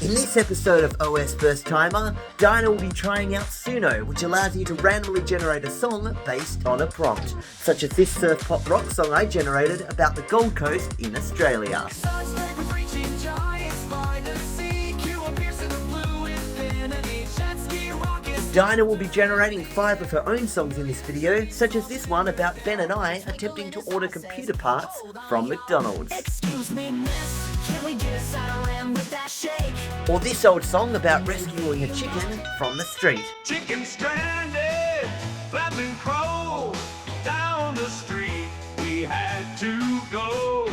In this episode of OS First Timer, Dinah will be trying out Suno, which allows you to randomly generate a song based on a prompt, such as this surf pop rock song I generated about the Gold Coast in Australia. Dinah will be generating 5 of her own songs in this video, such as this one about Ben and I attempting to order computer parts from McDonald's. Excuse me, miss, can we get a side of lamb with that shake? Or this old song about rescuing a chicken from the street. Chicken stranded, flapping crow, down the street we had to go.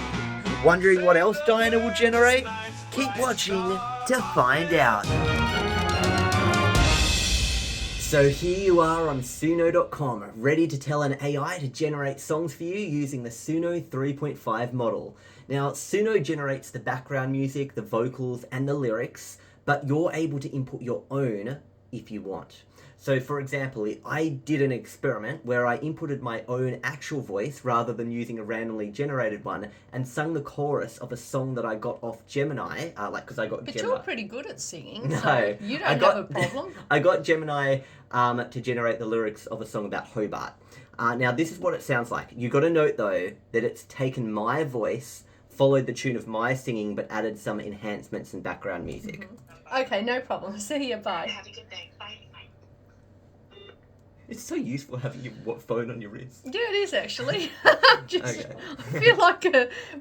Wondering what else Dinah will generate? Keep watching to find out. So here you are on Suno.com, ready to tell an AI to generate songs for you using the Suno 3.5 model. Now, Suno generates the background music, the vocals, and the lyrics, but you're able to input your own if you want. So, for example, I did an experiment where I inputted my own actual voice rather than using a randomly generated one and sung the chorus of a song that I got off Gemini, because I got But Gemini. you're pretty good at singing, No, so you don't have a problem. I got Gemini to generate the lyrics of a song about Hobart. Now, this is what it sounds like. You got to note, though, that it's taken my voice, followed the tune of my singing, but added some enhancements and background music. Mm-hmm. Okay, no problem. See you, bye. Have a good day. Bye. It's so useful having your phone on your wrist. Yeah, it is actually. Okay. I feel like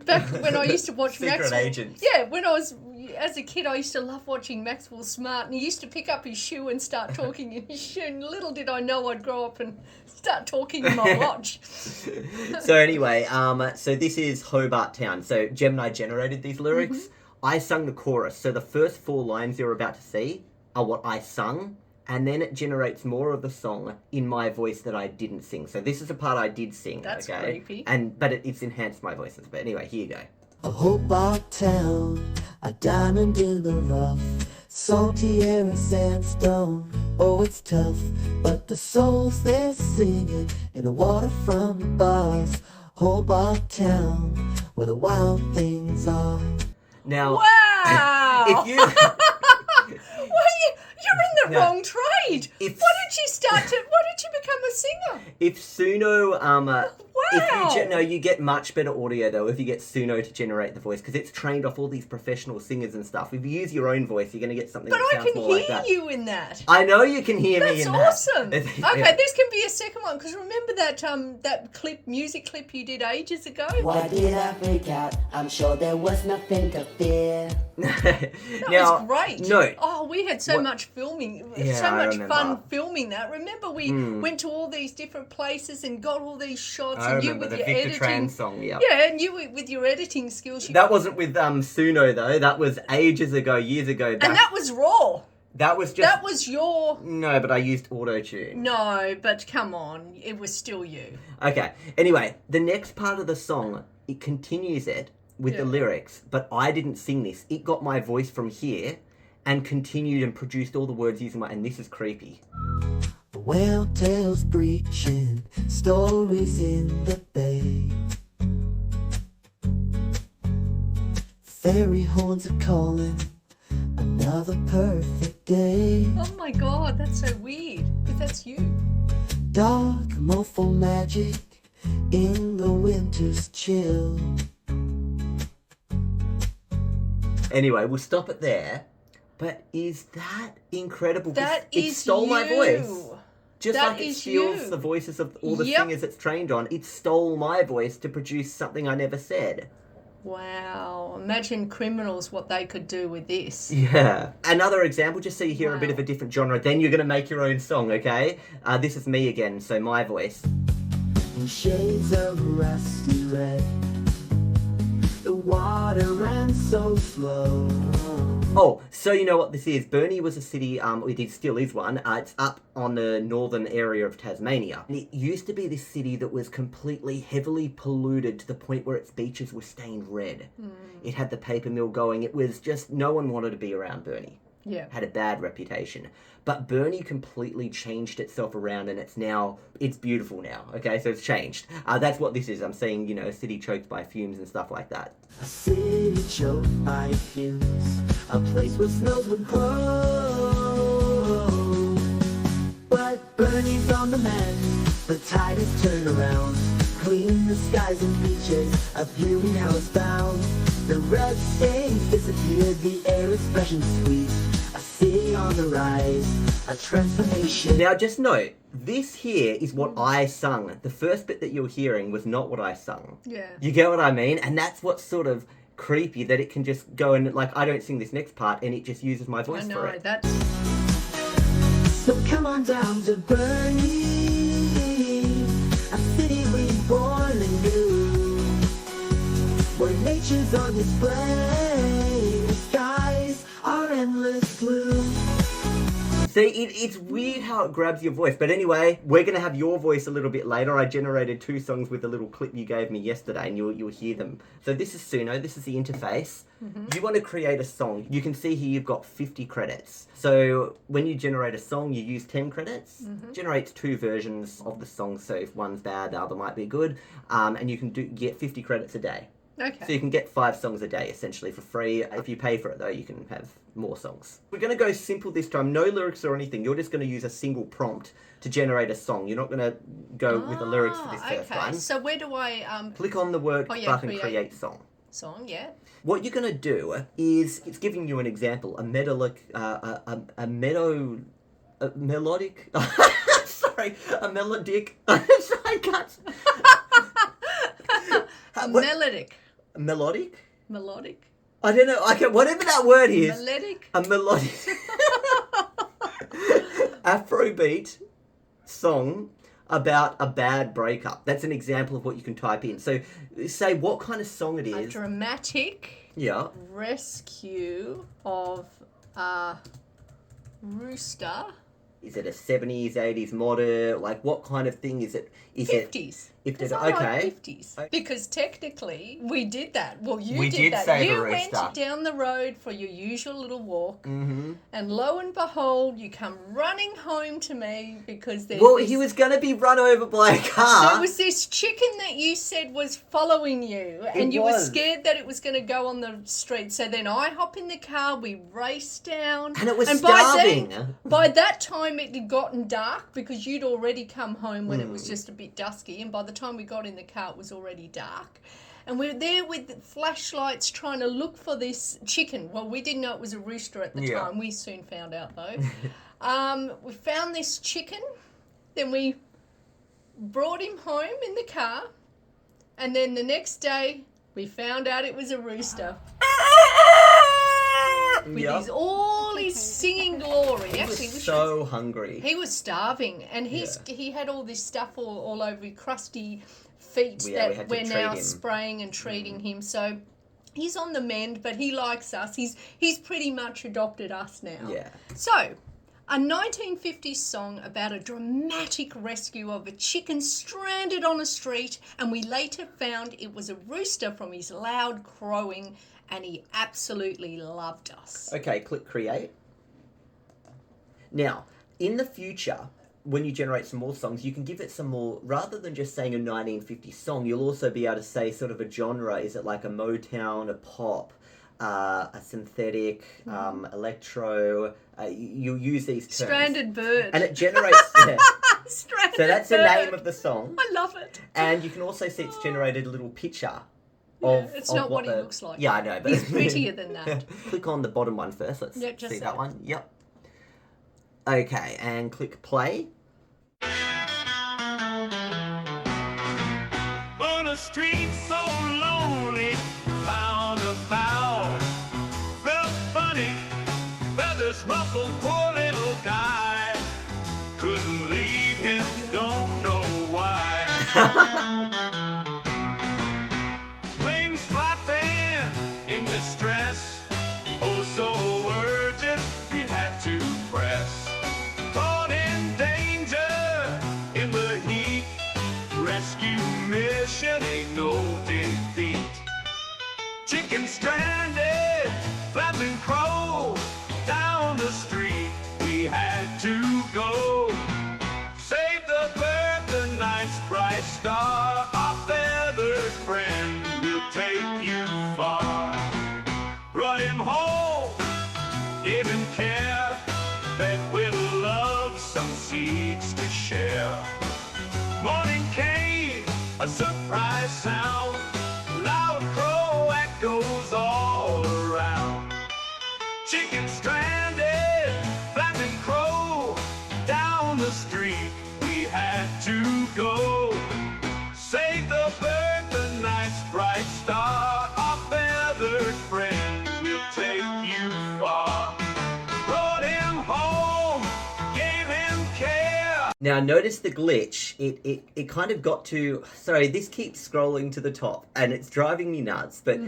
back when I used to watch Secret Maxwell. agents. Yeah, when I was as a kid, I used to love watching Maxwell Smart, and he used to pick up his shoe and start talking in his shoe. And little did I know I'd grow up and start talking in my watch. So anyway, so this is Hobart Town. So Gemini generated these lyrics. Mm-hmm. I sung the chorus. So the first 4 lines you're about to see are what I sung. And then it generates more of the song in my voice that I didn't sing. So this is the part I did sing. That's okay? creepy. But it's enhanced my voices. But anyway, here you go. A Hobart town, a diamond in the rough, salty air and sandstone. Oh, it's tough, but the souls they're singing in the water from the bars. Hobart town, where the wild things are. Now, Wow! if you... You're in the No. wrong trade. If- Why did you become a singer? If Suno, Wow. you get much better audio though if you get Suno to generate the voice because it's trained off all these professional singers and stuff. If you use your own voice, you're going to get something But that I sounds can more like hear that. you in that. I know you can hear me That's in awesome. that. Okay, this can be a second one because remember that music clip you did ages ago? Why did I freak out? I'm sure there was nothing to fear. That Now, was great. No. Oh, we had so much filming, Yeah, so I much remember. fun filming that. Remember we went to all these different places and got all these shots, I and you remember with the your Victor editing. Tran song, yeah. Yeah, and you with your editing skills. That wasn't with Suno though. That was ages ago, years ago. Back. And that was raw. That was just. That was your. No, but I used auto-tune. No, but come on, it was still you. Okay. Anyway, the next part of the song, it continues it with the Yeah. lyrics, but I didn't sing this. It got my voice from here and continued and produced all the words using and this is creepy. Whale tails breaching, stories in the bay. Fairy horns are calling, another perfect day. Oh my god, that's so weird. Because that's you. Dark, morpho magic in the winter's chill. Anyway, we'll stop it there. But is that incredible? 'Cause That it is stole my you. voice. Just That like it is steals you. the voices of all the Yep. singers it's trained on, it stole my voice to produce something I never said. Wow. Imagine criminals what they could do with this. Yeah. Another example, just so you hear a bit Wow. of a different genre, then you're going to make your own song, okay? This is me again, so my voice. Shades of rusty red. The water ran so slow. Oh, so you know what this is. Burnie was a city, it still is one. It's up on the northern area of Tasmania. And it used to be this city that was completely heavily polluted to the point where its beaches were stained red. It had the paper mill going. It was just, no one wanted to be around Burnie. Yeah. had a bad reputation. But Burnie completely changed itself around, and it's beautiful now. Okay, so it's changed. That's what this is. I'm seeing, you know, a city choked by fumes and stuff like that. A city choked by fumes, a place where snows would grow. But Burnie's on the mend, the tide has turned around. Clean the skies and beaches of here we housebound. The red stains disappeared, the air is fresh and sweet. A city on the rise, a transformation. Now, just note, this here is what I sung. The first bit that you're hearing was not what I sung. Yeah. You get what I mean? And that's what's sort of creepy, that it can just go and, like, I don't sing this next part, and it just uses my voice I for know, it. that's... So come on down to Burnie, a city reborn anew, where nature's on display, the skies are endless blue. See, it's weird how it grabs your voice. But anyway, we're going to have your voice a little bit later. I generated 2 songs with a little clip you gave me yesterday, and you'll hear them. So this is Suno. This is the interface. You want to create a song. You can see here you've got 50 credits. So when you generate a song, you use 10 credits. Generates 2 versions of the song. So if one's bad, the other might be good. And you can get 50 credits a day. Okay. So you can get 5 songs a day, essentially, for free. If you pay for it, though, you can have more songs. We're going to go simple this time. No lyrics or anything. You're just going to use a single prompt to generate a song. You're not going to go with the lyrics for this first okay. time. So where do I Click on the word button, create song. song? Yeah. What you're going to do is, it's giving you an example, a melodic, sorry, a melodic, sorry, I can't. Melodic. Melodic? Melodic. I don't know. Whatever that word is. Melodic. A melodic Afrobeat song about a bad breakup. That's an example of what you can type in. So say what kind of song it A is. dramatic Yeah. rescue of a rooster. Is it a 70s, 80s modern? Like what kind of thing is it? Is 50s. Because I like okay. 50s. Because technically, we did that. Well, you We did did that. save You a went rooster. down the road for your usual little walk, Mm-hmm. and lo and behold, you come running home to me because there's Well, this, he was going to be run over by a car. there was this chicken that you said was following you, and you were was. scared that it was going to go on the street. So then I hop in the car, we race down, And it was by starving. by that time, it had gotten dark because you'd already come home when it was just a bit dusky, and by the time we got in the car, it was already dark. And we were there with flashlights trying to look for this chicken. Well, we didn't know it was a rooster at the Yeah. time. We soon found out, though. We found this chicken. Then we brought him home in the car. And then the next day, we found out it was a rooster. With Yep. all his singing glory. He Actually, was so hungry. he was starving, and he had all this stuff all over his crusty feet Yeah, we had that to we're treat now him. spraying and treating him. So he's on the mend, but he likes us. He's pretty much adopted us now. Yeah. So, a 1950s song about a dramatic rescue of a chicken stranded on a street, and we later found it was a rooster from his loud crowing, and he absolutely loved us. Okay, click create. Now, in the future, when you generate some more songs, you can give it some more, rather than just saying a 1950s song, you'll also be able to say sort of a genre. Is it like a Motown, a pop, a synthetic, electro? You'll use these terms. Stranded bird. And it generates... yeah. Stranded So that's the bird. name of the song. I love it. And you can also see it's generated a little picture Yeah, of... it's of not what he the- looks like. Yeah, I know, but... He's prettier than that. Click on the bottom one first. Let's Yeah, just see that. that one. Yep. Okay, and click play. On a street so lonely, found a fowl. Felt funny, feathers ruffled, poor little guy. Couldn't leave him, don't know why. Wings flapping in distress, oh so urgent, he had to press. Caught in danger in the heat, rescue mission ain't no defeat. Chicken stranded, flapping crow down the bright star, our feathered friend will take you far. Brought him home, gave him care, fed with love, some seeds to share. Morning came, a surprise sound, loud crow echoes all around. Chicken stranded, flapping crow, down the street we had to go. Save the bird, the night's bright star, our feathered friend will take you far. Brought him home, gave him care. Now notice the glitch. It kind of got to, sorry, this keeps scrolling to the top and it's driving me nuts, but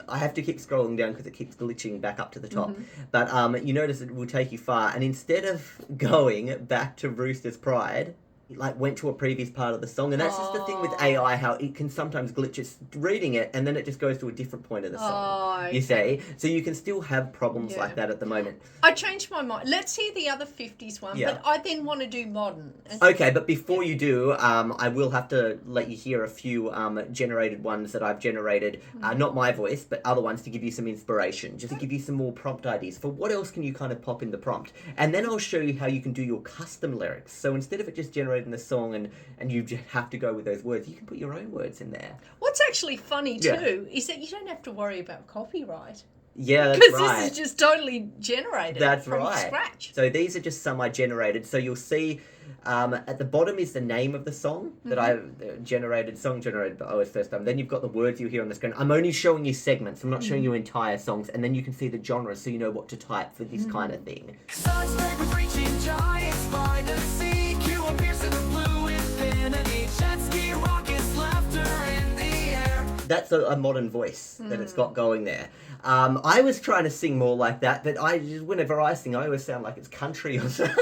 I have to keep scrolling down because it keeps glitching back up to the top. But you notice it will take you far, and instead of going back to Rooster's Pride, it like went to a previous part of the song, and that's just the thing with AI, how it can sometimes glitch. It's reading it and then it just goes to a different point of the song. You see, so you can still have problems like that at the moment. I changed my mind. Let's hear the other 50s one, but I then want to do modern. Okay, but before you do, I will have to let you hear a few generated ones that I've generated, not my voice, but other ones to give you some inspiration, just to give you some more prompt ideas for what else can you kind of pop in the prompt. And then I'll show you how you can do your custom lyrics. So instead of it just generating the song and you just have to go with those words, you can put your own words in there. What's actually funny too is that you don't have to worry about copyright. Yeah, that's because right. this is just totally generated from scratch. So these are just some I generated. So you'll see at the bottom is the name of the song that I generated by OSFirstTimer. Then you've got the words you hear on the screen. I'm only showing you segments. I'm not showing you entire songs. And then you can see the genre so you know what to type for this kind of thing. Such fragrance reaching giants by the sea. Q appears in the blue infinity. Jet ski rockets, laughter in the air. That's a modern voice that it's got going there. I was trying to sing more like that, but whenever I sing, I always sound like it's country or something.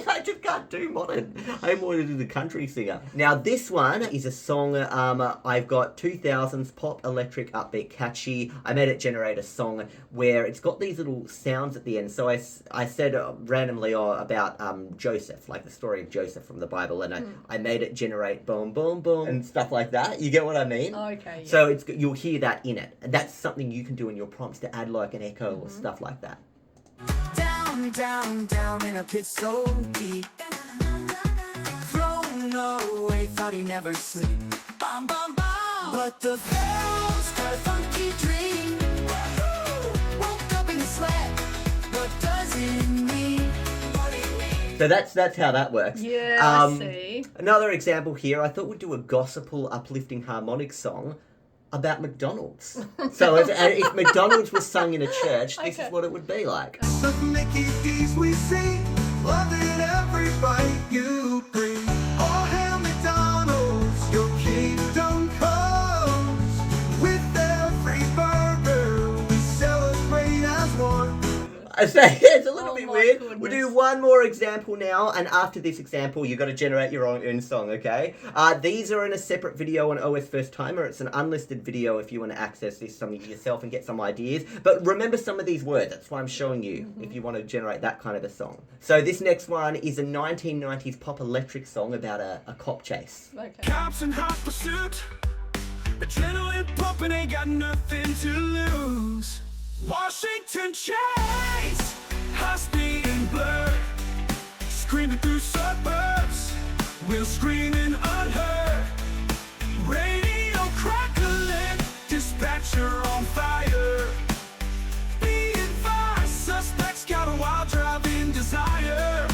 I just can't do modern. I more to do the country singer. Now, this one is a song, I've got 2000s pop, electric, upbeat, catchy. I made it generate a song where it's got these little sounds at the end. So I said randomly about Joseph, like the story of Joseph from the Bible, and I made it generate boom, boom, boom, and stuff like that. You get what I mean? Okay. Yeah. So you'll hear that in it. And that's something you can do in your prompts to add like an echo or stuff like that. Down, down, down in a pit so deep. Thrown away, thought he'd never sleep. Bum, bum, bum. But the pharaoh's got a funky dream. Woke up in the sled. What does it mean? What do you mean? So that's how that works. Yeah, I see. Another example here, I thought we'd do a gospel uplifting harmonic song about McDonald's. So if McDonald's was sung in a church, this is what it would be like. The Mickey D's we see, loving every bite you bring. Oh, hail McDonald's, your kingdom comes. With every burger, we celebrate as one. So it's a little bit my weird. goodness. We'll do one more example now, and after this example, you've got to generate your own song, okay? These are in a separate video on OSFirstTimer. It's an unlisted video if you want to access this something yourself and get some ideas. But remember some of these words. That's why I'm showing you if you want to generate that kind of a song. So this next one is a 1990s pop electric song about a cop chase. Okay. Cops in hot pursuit, adrenaline pumping, ain't got nothing to lose. Washington chase, high speed and blur, screaming through suburbs, wheels screaming unheard. Radio crackling, dispatcher on fire. Be advised, suspects got a wild driving desire.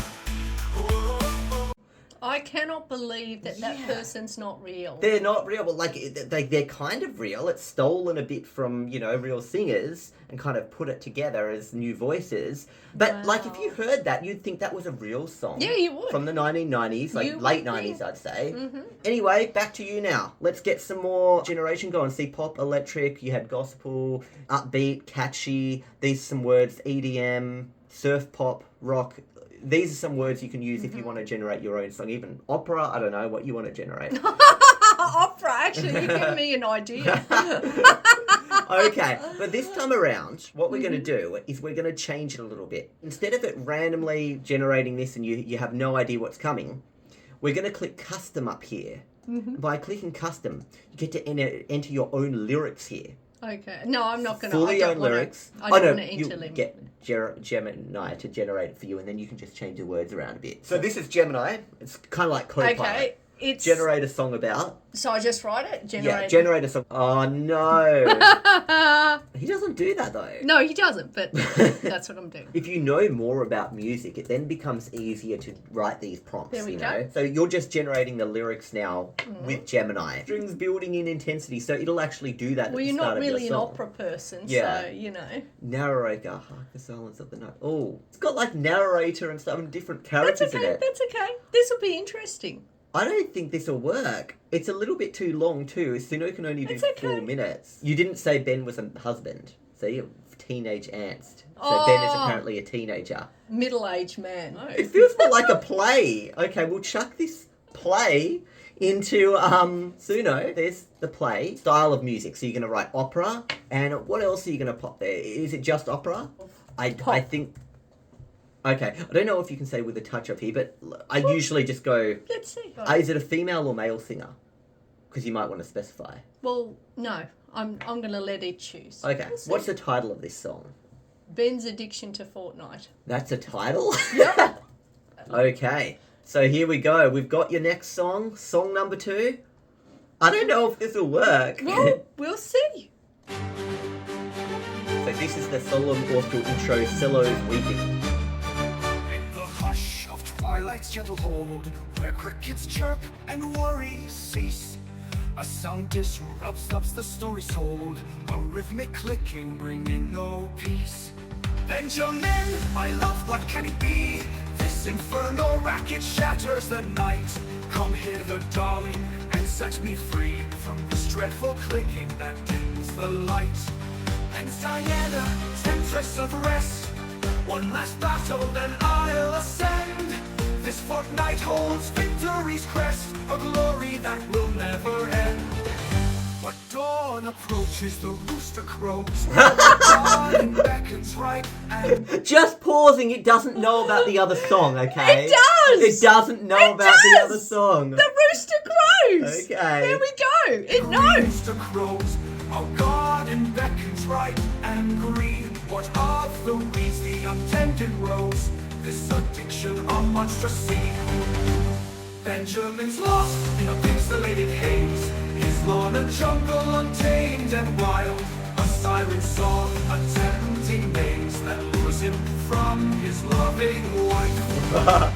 I cannot believe that person's not real. They're not real, but they're kind of real. It's stolen a bit from, real singers and kind of put it together as new voices. But if you heard that, you'd think that was a real song. Yeah, you would. From the 1990s, You late would 90s, think. I'd say. Anyway, back to you now. Let's get some more generation going. See, pop, electric, you had gospel, upbeat, catchy. These are some words, EDM, surf pop, rock. These are some words you can use if you want to generate your own song. Even opera, I don't know what you want to generate. Opera, actually, you've given me an idea. Okay, but this time around, what we're going to do is we're going to change it a little bit. Instead of it randomly generating this and you have no idea what's coming, we're going to click custom up here. By clicking custom, you get to enter your own lyrics here. Okay. No, I'm not going to. Fully own lyrics. I don't want to enter them. Get Gemini to generate it for you, and then you can just change the words around a bit. So this is Gemini. It's kind of like Copilot. Okay. It's Generate a song about. So I just write it? Generate. Yeah, generate a song. Oh, no. He doesn't do that, though. No, he doesn't, but that's what I'm doing. If you know more about music, it then becomes easier to write these prompts, There we you go. know? So you're just generating the lyrics now with Gemini. Strings building in intensity, so it'll actually do that Well, at the you're start not of your really an song. opera person, Yeah. so, you know. Narrator, hark the silence of the night. Oh, it's got like narrator and stuff and different That's characters okay, in it. that's okay. This will be interesting. I don't think this will work. It's a little bit too long too. Suno can only do It's okay. 4 minutes. You didn't say Ben was a husband. So you're teenage angst. So Ben is Oh. apparently a teenager. Middle-aged man. Oh. It feels more like a play. Okay, we'll chuck this play into Suno. There's the play. Style of music. So you're going to write opera. And what else are you going to pop there? Is it just opera? I think... Okay, I don't know if you can say with a touch of here, but I usually just go... Let's see. Is it a female or male singer? Because you might want to specify. Well, no. I'm going to let it choose. Okay, We'll see. what's the title of this song? Ben's Addiction to Fortnite. That's a title? Yep. Okay, so here we go. We've got your next song, song number 2. I don't know if this will work. Well, we'll see. So this is the solemn orchestral intro, Cello's Weeping. In the hush of twilight's gentle hold, where crickets chirp and worries cease, a sound disrupts the story told, a rhythmic clicking bringing no peace. Benjamin, my love, what can it be? This infernal racket shatters the night. Come hither, darling, and set me free from this dreadful clicking that dims the light. And Diana, temptress of rest, one last battle, then I'll ascend. This fortnight holds victory's crest, a glory that will never end. But dawn approaches, the rooster crows, dawn beckons right, and Just pausing, it doesn't know about the other song, okay? It does! It doesn't know It about the does! other song. The rooster crows! Okay. There we go! It the knows! rooster crows, our garden beckons ripe and green. What of the weeds, the untended rose, this addiction a monstrous seed. Benjamin's lost in a pixelated haze, his lawn a jungle untamed and wild, a siren song, a tempting maze that lures him from his loving wife.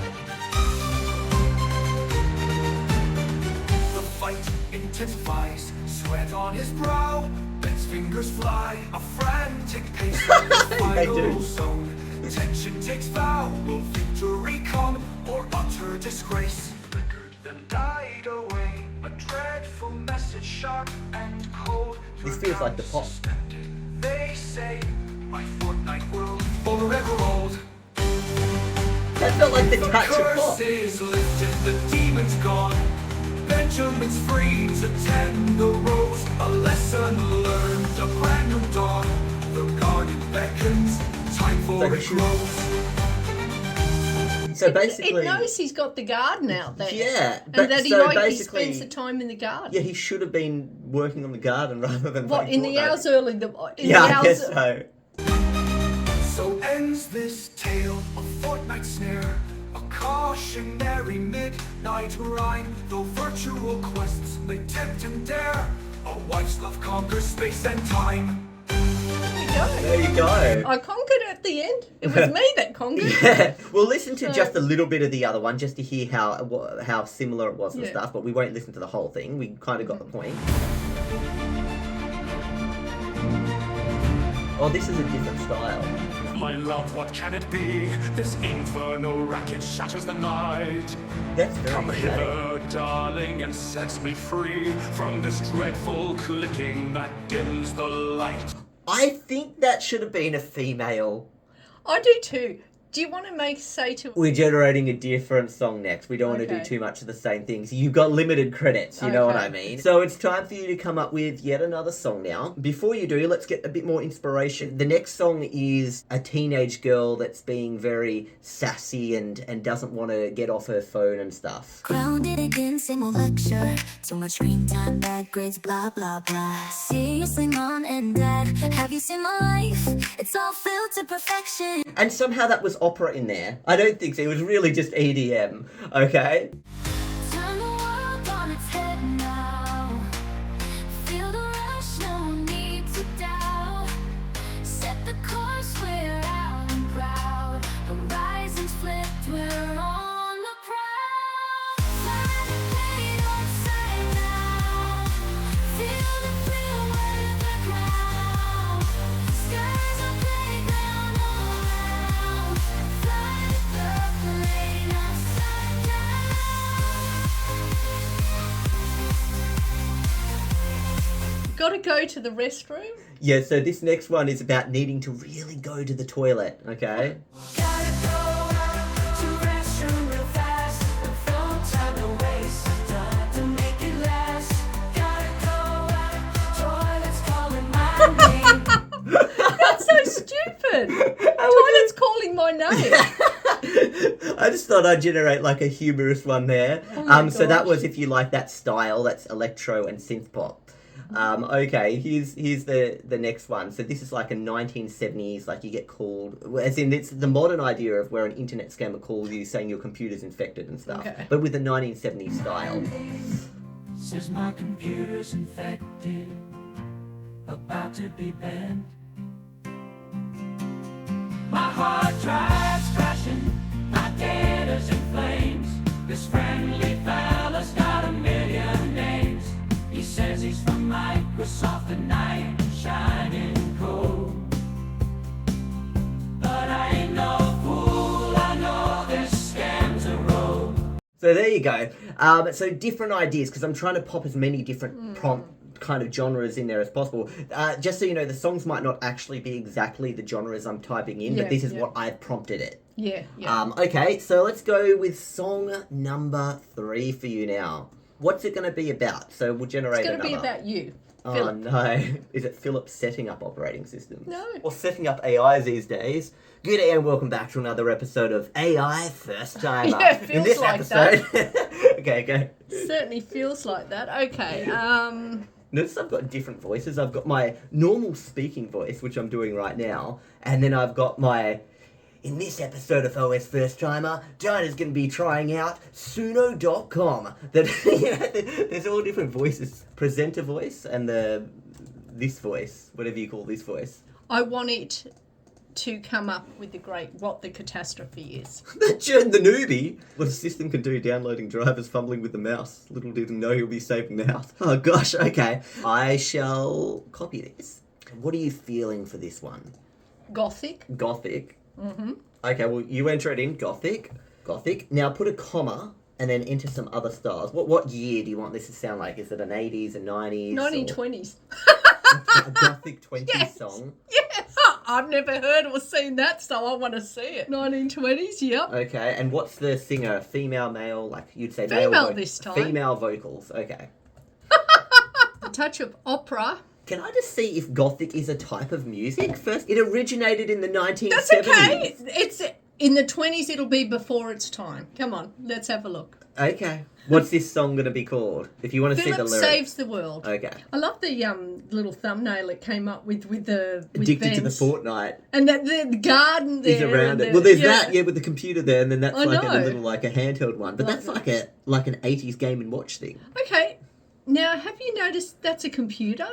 The fight intensifies, sweat on his brow, Ben's fingers fly, a frantic pace on the final do. zone. Tension takes vow, will victory come or utter disgrace? Flickered, then died away, a dreadful message sharp and cold. This feels like the pop. Suspended. They say my fortnight will forever old. That felt like the The touch of curse pop. is lifted, the demon's gone. Benjamin's free to tend the rose, a lesson learned, a brand new dawn. The garden beckons, time for Like a it shoe. grows. So basically... It knows he's got the garden out there. Yeah, And but that he, so like, he basically- spends the time in the garden. Yeah, he should have been working on the garden rather than What, playing in the Fortnite. hours early? In Yeah, the I hours, guess so. So ends this tale of fortnight snare, a cautionary midnight rhyme. Though virtual quests may tempt and dare, a wife's love conquers space and time. There you go. I conquered at the end. It was me that conquered. Yeah, we'll listen to So- just a little bit of the other one just to hear how similar it was and Yeah. stuff, but we won't listen to the whole thing. We kind of got the point. Oh, this is a different style. My love, what can it be? This infernal racket shatters the night. That's very Come dramatic. hither, darling, and sets me free from this dreadful clicking that dims the light. I think that should have been a female. I do too. Do you want to say to... We're generating a different song next. We don't want to do Okay. too much of the same things. You've got limited credits, you know what I Okay. mean? So it's time for you to come up with yet another song now. Before you do, let's get a bit more inspiration. The next song is a teenage girl that's being very sassy and doesn't want to get off her phone and stuff. Grounded again, same old lecture. So much screen time, bad grades, blah, blah, blah. Seriously, mom and dad, have you seen my life? It's all filled to perfection. And somehow that was opera in there. I don't think so. It was really just EDM, okay? Turn the world on its head now. Feel the rush, no need to doubt. Set the course, we're out and proud. Horizons flipped, we're on the prowl. Fly the plane upside down. Feel the thrill with the ground. Skies are playground all around. Fly the plane upside down. Got to go to the restroom? Yeah, so this next one is about needing to really go to the toilet, okay? Gotta go out to restroom real fast. No time to waste, time to make it last. Gotta go out, toilet's calling my name. That's so stupid. Toilet's calling my name. I just thought I'd generate like a humorous one there. Oh my So that gosh. was if you like that style, that's electro and synth pop. Okay, here's the next one. So this is like a 1970s, like you get called, as in it's the modern idea of where an internet scammer calls you saying your computer's infected and stuff, Okay. but with a 1970s style. Says my computer's infected, about to be banned. My hard drive's crashing, my data's in flames. This friendly fella's got a million names. He says he's from Microsoft, the knight in shining cold. But I ain't no fool, I know this scam's a road. So there you go. So different ideas, because I'm trying to pop as many different prompt kind of genres in there as possible. Just so you know, the songs might not actually be exactly the genres I'm typing in, Yeah, but this is yeah. what I've prompted it. Yeah, yeah. Okay, so let's go with song number 3 for you now. What's it going to be about? So we'll generate It's going to another. be about you. Oh Philip. no. Is it Philip setting up operating systems? No. Or setting up AIs these days? Good day and welcome back to another episode of AI First Timer. Yeah, it feels In this like episode... okay, go. Certainly feels like that. Okay. Notice I've got different voices. I've got my normal speaking voice, which I'm doing right now, and then I've got my... In this episode of OSFirstTimer, Dinah's going to be trying out Suno.com. There's all different voices. Presenter voice and this voice, whatever you call this voice. I want it to come up with what the catastrophe is. The newbie. What a system can do downloading drivers fumbling with the mouse. Little did he know he'll be saving the house. Oh gosh, okay. I shall copy this. What are you feeling for this one? Gothic. Gothic. Mm-hmm. Okay, well, you enter it in Gothic. Gothic. Now put a comma and then enter some other styles. What year do you want this to sound like? Is it an 80s, a 90s? 1920s. A Gothic 20s Yes. song? Yes. I've never heard or seen that, so I want to see it. 1920s, yep. Okay, and what's the singer? Female, male? Like, you'd say Female male this time. Female vocals, okay. A touch of opera. Can I just see if Gothic is a type of music first? It originated in the 1970s. That's okay. It's in the 20s. It'll be before its time. Come on, let's have a look. Okay. What's this song going to be called? If you want to see the Philip lyrics. Saves the World. Okay. I love the little thumbnail it came up with with Addicted to the Ben's. Fortnite. And the garden there. Is around and it. Well, there's yeah. that, yeah, with the computer there, and then that's I like a know. little, like a handheld one. But that's like an 80s Game & Watch thing. Okay. Now, have you noticed that's a computer?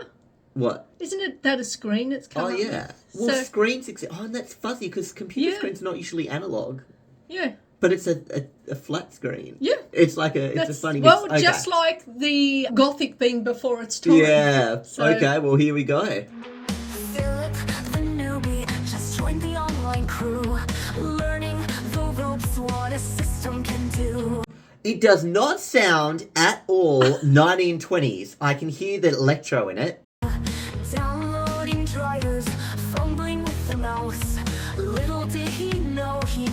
What? Isn't it that a screen that's come Oh, up yeah. with? Well, So, screens exist. Oh, and that's fuzzy because computer Yeah. screens are not usually analog, yeah. but it's a flat screen. Yeah. It's like it's a That's, funny mix. well, Okay. just like the Gothic being before its time. Yeah. So- Okay, well, here we go. Philip, the newbie, just joined the online crew, learning the ropes, what a system can do. It does not sound at all 1920s. I can hear the electro in it. Downloading drivers, fumbling with the mouse. Little did he know he'd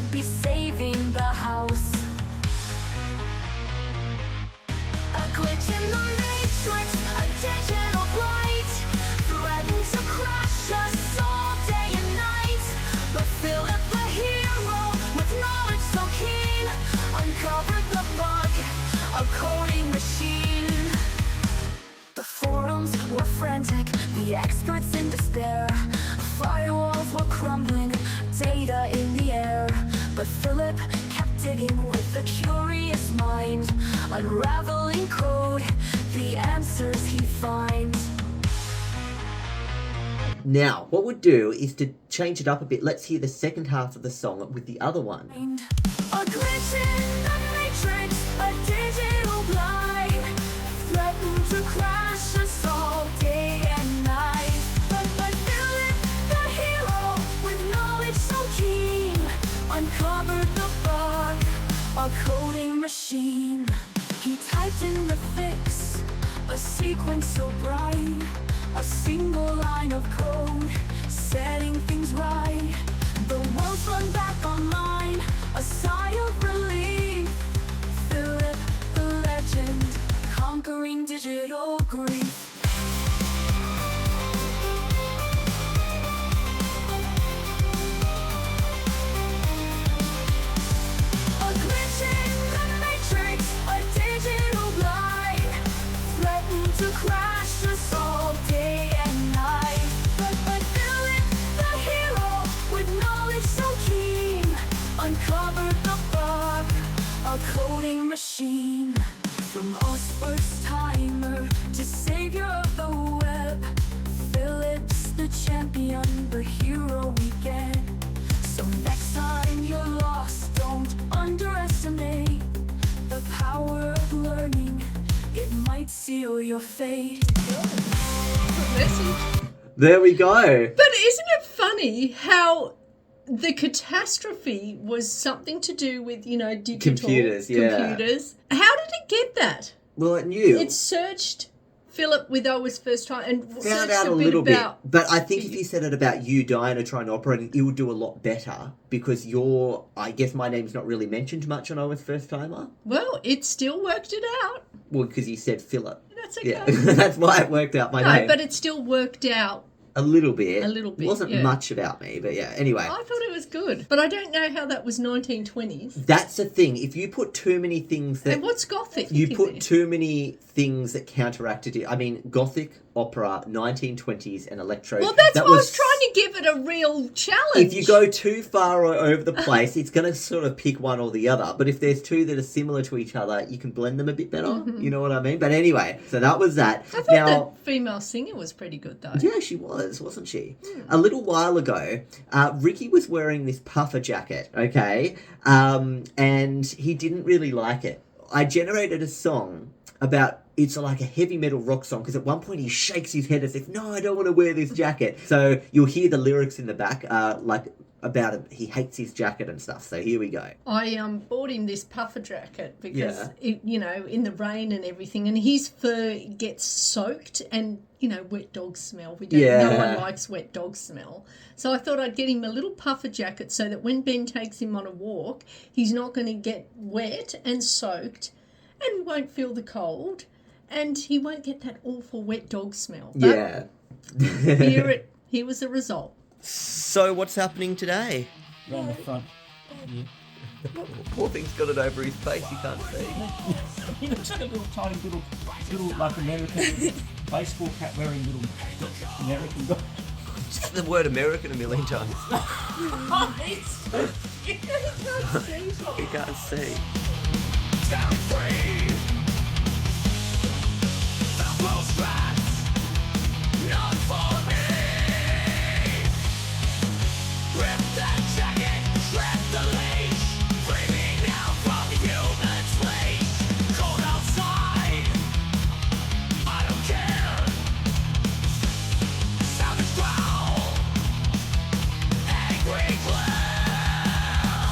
digging with a curious mind, unraveling code, the answers he finds. Now, what we'll do is to change it up a bit. Let's hear the second half of the song with the other one. A glitch in the matrix, a digital blind, threaten to crash us all day and night. But Philip, the hero, with knowledge so keen, uncovered the bug, a coding machine. He typed in the fix, a sequence so bright, a single line of code, setting things right. The world's run back online, a sigh of relief. Philip, the legend, conquering digital grief. A glitch in the matrix, a digital blind, threatened to crash us all day and night. But Philip, the hero, with knowledge so keen, uncovered the bug, a coding machine. From OSFirstTimer to savior of the web, Philip's the champion, the hero we get. So next time you're lost, don't underestimate the power of learning. It might seal your fate. Message. There we go. But isn't it funny how the catastrophe was something to do with, digital Computers, yeah. computers? How did it get that? Well, it knew. It searched Philip with OSFirstTimer and Found searched out a bit little bit. about. But I think if you said it about you dying or trying to operate it, it would do a lot better because I guess my name's not really mentioned much on OSFirstTimer. Well, it still worked it out. Well, because you said Philip. That's okay. Yeah, that's why it worked out my name. No, but it still worked out. A little bit. A little bit, It wasn't yeah. much about me, but yeah. Anyway. I thought it was good, but I don't know how that was 1920s. That's the thing. If you put too many things that... And what's Gothic? You in put there? too many things that counteracted it. I mean, Gothic, opera, 1920s, and electro. Well, that's that why I was trying to give it a real challenge. If you go too far over the place, it's going to sort of pick one or the other. But if there's two that are similar to each other, you can blend them a bit better. You know what I mean? But anyway, so that was that. I thought the female singer was pretty good, though. Yeah, she was, wasn't she? A little while ago, Ricky was wearing this puffer jacket, okay? And he didn't really like it. I generated a song about, it's like a heavy metal rock song, because at one point he shakes his head as if, no, I don't want to wear this jacket. So you'll hear the lyrics in the back, about him. He hates his jacket and stuff. So here we go. I bought him this puffer jacket because, Yeah. in the rain and everything, and his fur gets soaked and, wet dog smell. No Yeah. one likes wet dog smell. So I thought I'd get him a little puffer jacket so that when Ben takes him on a walk, he's not going to get wet and soaked and won't feel the cold and he won't get that awful wet dog smell. But Yeah. here was the result. So what's happening today? Around the front. Poor thing's got it over his face, he can't see. He looks like a little tiny little like American baseball cap wearing little American guy. Just the word American a million times. He can't see. Down free. The most rats, not for me. Grip that jacket, grab the leash. Breathing out from human flesh. Cold outside, I don't care. Savage growl, angry glare.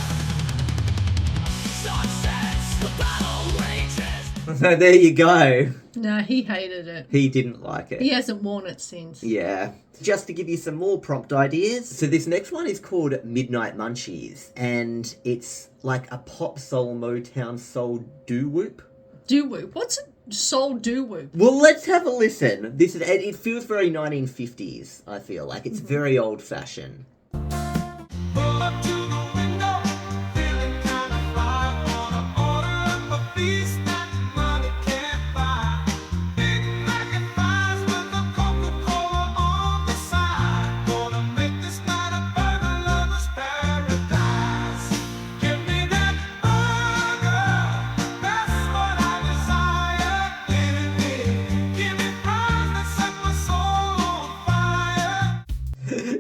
Sunsets, the battle rages. So there you go. No, he hated it. He didn't like it. He hasn't worn it since. Yeah. Just to give you some more prompt ideas. So this next one is called Midnight Munchies. And it's like a pop soul Motown soul doo-whoop. Doo-whoop. What's a soul doo-whoop? Well, let's have a listen. It feels very 1950s, I feel like. It's very old-fashioned. Pull up to the window, feeling kind of fly. Wanna order up a feast that money can't buy. Big Mac and fries with a Coca-Cola on the side. Gonna make this night a burger lover's paradise. Give me that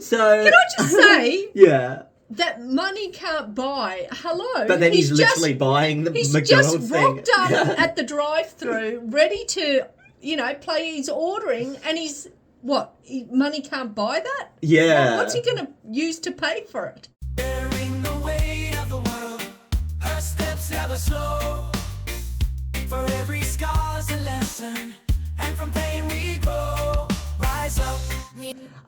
So Can I just say yeah. that money can't buy? Hello. But then he's literally buying the He's McDonald's just thing. rocked up at the drive-through, ready to, play his ordering, and he's money can't buy that? Yeah. What's he going to use to pay for it? Bearing the weight of the world, her steps never slow. For every scar's a lesson, and from pain we grow. Rise up.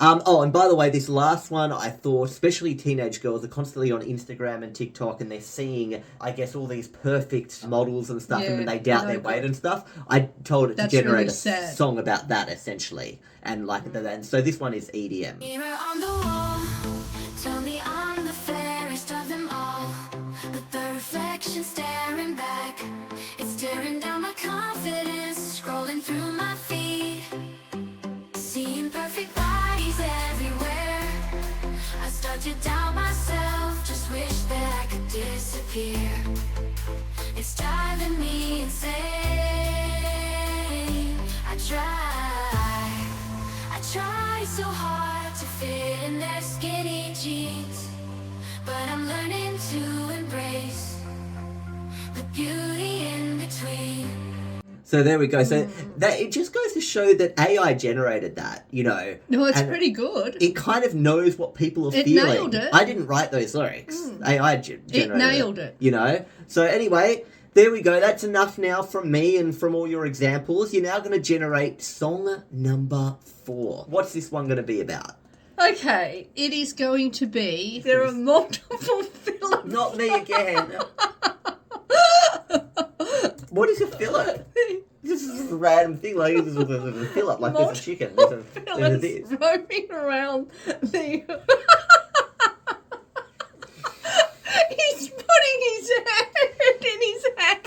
And by the way, this last one, I thought, especially teenage girls are constantly on Instagram and TikTok, and they're seeing, I guess, all these perfect models and stuff, and then they doubt their weight and stuff. I told it That's to generate really a sad. song about that, essentially. And and so this one is E EDM. Mirror on the wall, tell me I'm the fairest of them all. But the reflection staring back, it's tearing down my confidence, scrolling through my feed, seeing perfect bodies everywhere. I start to doubt myself, just wish that I could disappear. It's driving me insane. I try so hard to fit in their skinny jeans, but I'm learning to embrace the beauty in between. So there we go. So that it just goes to show that AI generated that, No, it's and pretty good. It kind of knows what people are It feeling. nailed it. I didn't write those lyrics. AI generated nailed it. So anyway, there we go. That's enough now from me and from all your examples. You're now going to generate song number 4. What's this one going to be about? Okay, it is going to be, there are multiple fillers. Not me again. What is a fillet? This is a random thing. Like this is a fillet. Like there's a chicken. There's a this. Roaming around the... He's putting his hand in his hand.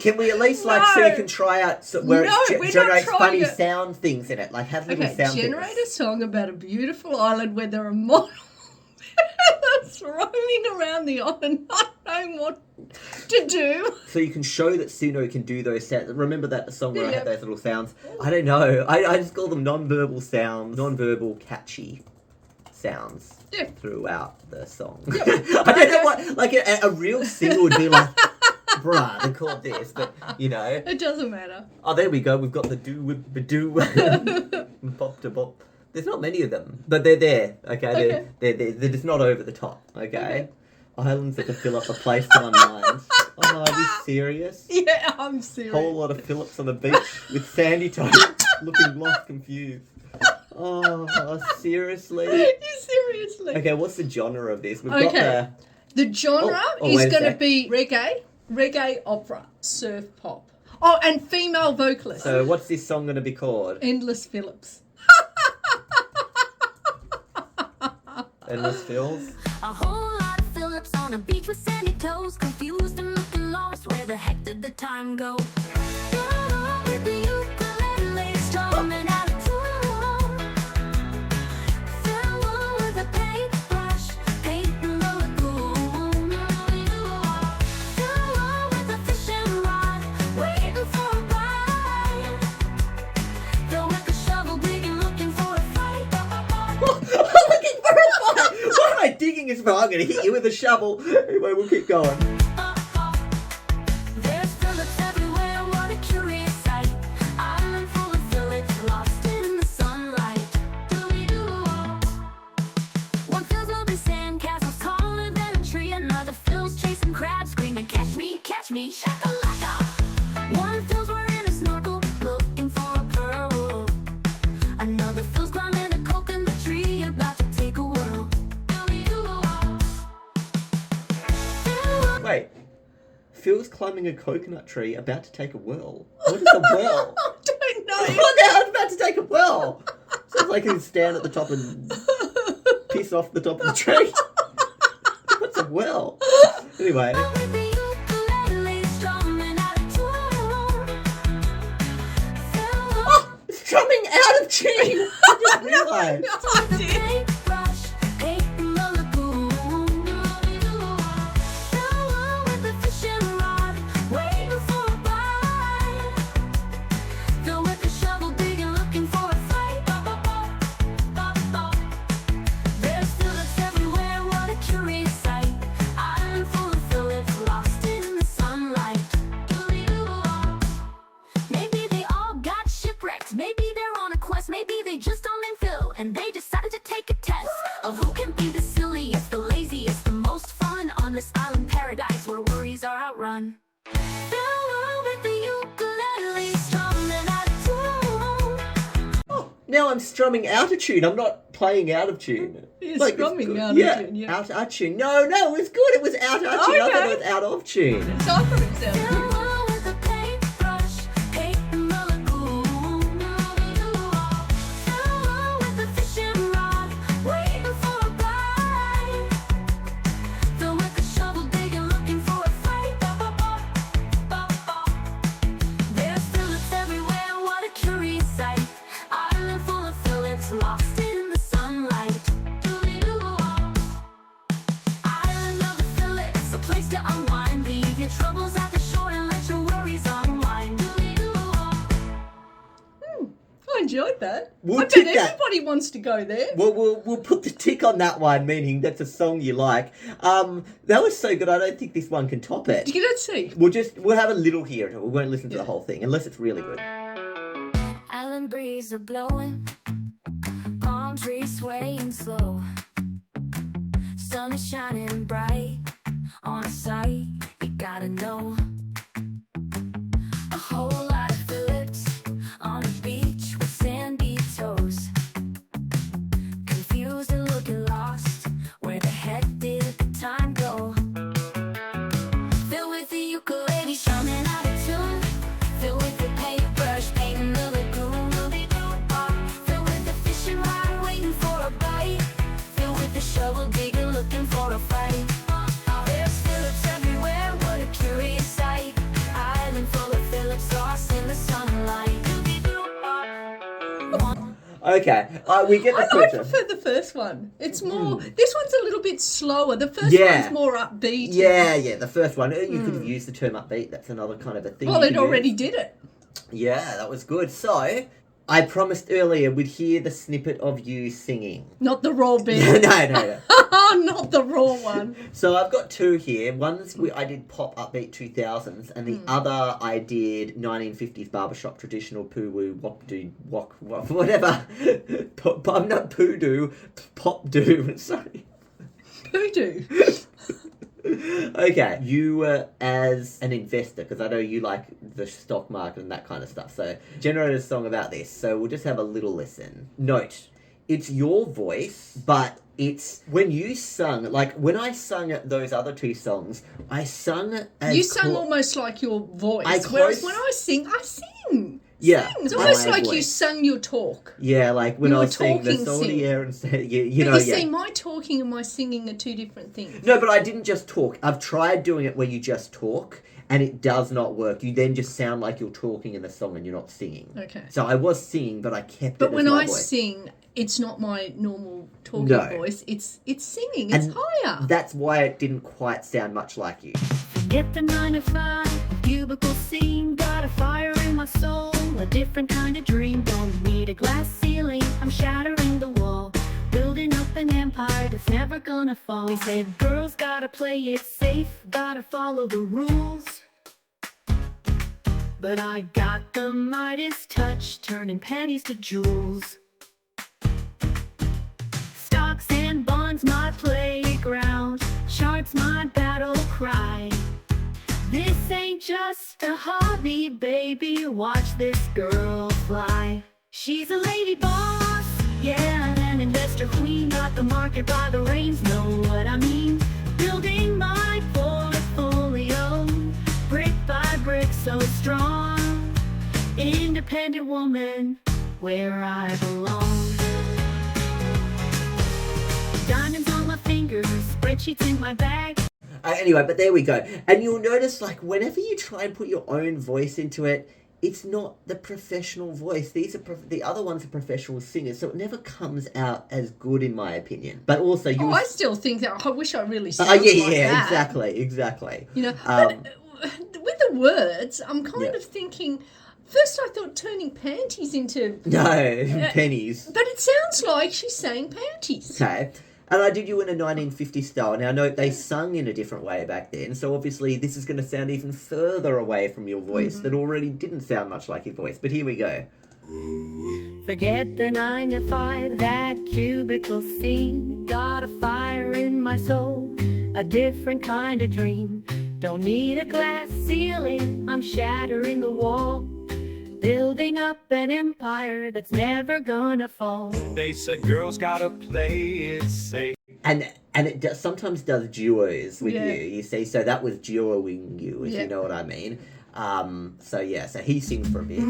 Can we at least so you can try out where No, we're it not generates trying funny it. sound things in it, like have little Okay, sound generate things. a song about a beautiful island where there are models that's roaming around the island not knowing what to do. So you can show that Suno can do those sounds. Remember that song where I Yeah. had those little sounds? I don't know. I just call them non-verbal sounds, non-verbal catchy sounds Yeah. throughout the song. I don't know what, like a real singer would be like, bruh, they called this, but It doesn't matter. Oh, there we go. We've got the do bop to bop. There's not many of them, but they're there. Okay, they're just not over the top. Okay, islands that can fill up a place on minds. Oh, are you serious? Yeah, I'm serious. Whole lot of Phillips on the beach with sandy toes, looking lost, confused. Oh, seriously? Seriously. Okay, what's the genre of this? We've Okay. got The genre wait is a going to sec. be reggae opera, surf pop. Oh, and female vocalist. So what's this song going to be called? Endless Phillips. Endless Fills? A whole lot of Phillips on a beach with sandy toes, confused and looking lost. Where the heck did the time go? With the ukulele strumming out of tune. Farewell with a paintbrush, painting the lagoon. Farewell with a fishing rod, waiting for a bite. Though with a shovel digging, looking for a fight. Looking for a fight! What am I digging as well? I'm going to hit you with a shovel. Anyway, we'll keep going. There's Phillips everywhere, what a curious sight. Island full of Phillips, lost in the sunlight. One fills will be sand castles taller than a tree. Another fills chasing crabs, screaming, catch me, shakalaka. One fills wearing a snorkel, looking for a pearl. Another fills climbing a coconut tree, about to take a whirl. Wait. Phil's climbing a coconut tree, about to take a whirl. What is a whirl? I don't know. What the hell is about to take a whirl? Sounds like he'd stand at the top and piss off the top of the tree. What's a whirl? Anyway. With the ukulele strumming out of tune. Farewell. Strumming out of tune! I just realised. With a paintbrush, painting the lagoon. Farewell with a fishing rod, waiting for a bite. Though with a shovel digging, looking for a fight. There's island paradise where worries are outrun. Farewell with the ukulele, strumming out of tune. Now I'm strumming out of tune. I'm not playing out of tune. You're Like, it's strumming good. out of Yeah, tune, yeah. out of tune. No, it was good. It was out of tune. I thought Okay. it was out of tune. So I thought it sounded good. Farewell with a paintbrush, paint the lagoon. Farewell with a fishing rod, waiting for a bite. Fill with a shovel, digging, looking for a fight. There's Phillips everywhere, what a curious sight. Island full of Phillips, lost in the sunlight. Island of the Phillips, a place to unwind. Leave your troubles at the shore and let your worries unwind. I enjoyed that. We'll I bet tick that. everybody wants to go there. We'll put the tick on that one, meaning that's a song you like. That was so good. I don't think this one can top it. Let's see. We'll have a little here. We won't listen to the whole thing unless it's really good. Island breeze are blowing, palm trees swaying slow. Sun is shining bright on a sight you gotta know. A whole lot of Phillips on the beach with sandy toes. Confused and looking lost, where the heck did the time go? Filled with the ukulele, strumming out of tune. Filled with the paintbrush, painting the lagoon. Filled with the fishing rod, waiting for a bite. Filled with the shovel, digging, looking for a fight. There's Phillips everywhere, what a curious sight. Island full of Phillips, lost in the sunlight. Okay, we get the I picture. prefer the first one. It's more. This one's a little bit slower. The first Yeah. one's more upbeat. Yeah, the first one. You could have used the term upbeat. That's another kind of a thing. Well, you it could already use. did it. Yeah, that was good. So, I promised earlier we'd hear the snippet of you singing. Not the raw bit. No. Not the raw one. So I've got two here. One's I did pop upbeat 2000s, and the other I did 1950s barbershop traditional poo woo wop do wok whatever. I'm not poo doo, pop do. Sorry. Voodoo. Okay, you as an investor, because I know you like the stock market and that kind of stuff, so generated a song about this, so we'll just have a little listen. Note, it's your voice, but it's when you sung, like when I sung those other two songs, I sung as... You sung almost like your voice, I whereas close- when I sing. Yeah, It's my almost like you voice. sung your talk. Yeah, like when You I were was saying the talking song sing. here and say, But you see, my talking and my singing are two different things. No, but I didn't just talk. I've tried doing it where you just talk, and it does not work. You then just sound like you're talking in the song and you're not singing. Okay. So I was singing, but I kept But it when as my I voice. sing, it's not my normal talking No. voice. It's singing. It's And higher. That's why it didn't quite sound much like you. Get the 9 to 5, cubicle scene, got a fire in my soul, a different kind of dream. Don't need a glass ceiling, I'm shattering the wall, building up an empire that's never gonna fall. They said girls gotta play it safe, gotta follow the rules. But I got the Midas touch, turning pennies to jewels. Stocks and bonds, my playground, charts, my battle cry. This ain't just a hobby, baby, watch this girl fly. She's a lady boss, yeah, an investor queen, got the market by the reins, know what I mean? Building my portfolio, brick by brick, so strong. Independent woman, where I belong. Diamonds on my fingers, spreadsheets in my bag. Anyway, but there we go. And you'll notice, like, whenever you try and put your own voice into it, it's not the professional voice. These are the other ones are professional singers, so it never comes out as good, in my opinion. But also, you. I still think that. I wish I really sounded yeah, like that. exactly. You know, but with the words, I'm kind Yeah. of thinking. First, I thought turning panties into, No, pennies. but it sounds like she's saying panties. Okay. And I did you in a 1950s style. Now, note, they sung in a different way back then, so obviously this is going to sound even further away from your voice that already didn't sound much like your voice. But here we go. Forget the 9 to 5, that cubicle scene. Got a fire in my soul, a different kind of dream. Don't need a glass ceiling, I'm shattering the wall, building up an empire that's never gonna fall. They said girls gotta play it safe. And it sometimes does duos with Yeah. you. You see, so that was duoing you, if Yeah. you know what I mean. So he sings for a bit.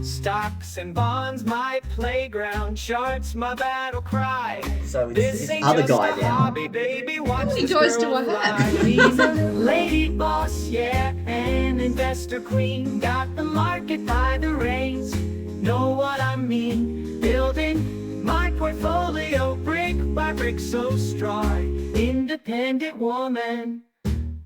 Stocks and bonds, my playground. Charts, my battle cry. So This it's ain't other just guy a now. hobby, baby. Watch many this guys do girl I have? fly. She's a lady boss, yeah, an investor queen. Got the market by the reins, know what I mean. Building my portfolio brick by brick so strong. Independent woman,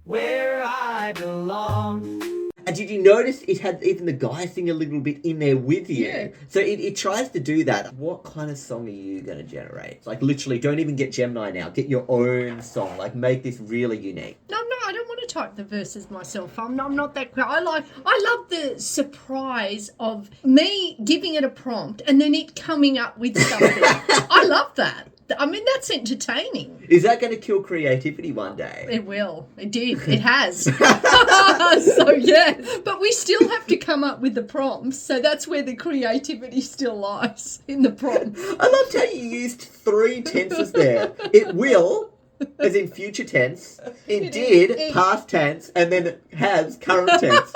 where I belong. And did you notice it had even the guy sing a little bit in there with you? Yeah. So it tries to do that. What kind of song are you going to generate? Like literally, don't even get Gemini now. Get your own song. Like make this really unique. No, I don't want to type the verses myself. I'm not that. I love the surprise of me giving it a prompt and then it coming up with something. I love that. I mean, that's entertaining. Is that going to kill creativity one day? It will. It did. It has. So, yeah. But we still have to come up with the prompts. So that's where the creativity still lies, in the prompts. I loved how you used 3 tenses there. It will, as in future tense. It did, past tense, and then it has, current tense.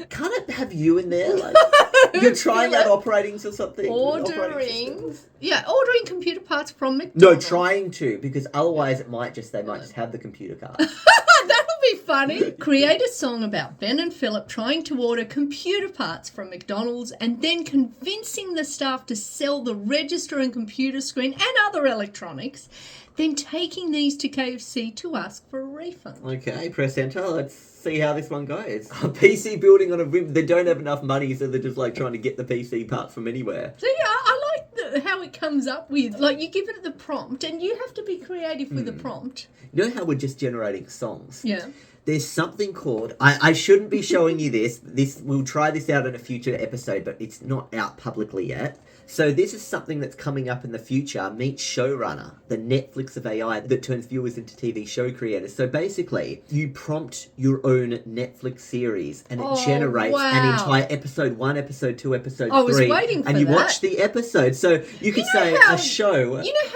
Can't it have you in there? Like, you're trying out operatings or something? Operating Ordering computer parts from No, McDonald's. trying to, because otherwise they might just have the computer card. That'll be funny. Create a song about Ben and Philip trying to order computer parts from McDonald's and then convincing the staff to sell the register and computer screen and other electronics, then taking these to KFC to ask for a refund. Okay, press enter. Let's see how this one goes. PC building on a whim. They don't have enough money, so they're just like trying to get the PC parts from anywhere. So yeah, I like how it comes up with, like, you give it the prompt and you have to be creative with the prompt. You know how we're just generating songs? Yeah. There's something called, I shouldn't be showing you this. We'll try this out in a future episode, but it's not out publicly yet. So this is something that's coming up in the future. Meet Showrunner, the Netflix of AI that turns viewers into TV show creators. So basically, you prompt your own Netflix series and it generates an entire episode 1, episode 2, episode 3. I was waiting for and you that. watch the episode. So you could say a show. You know how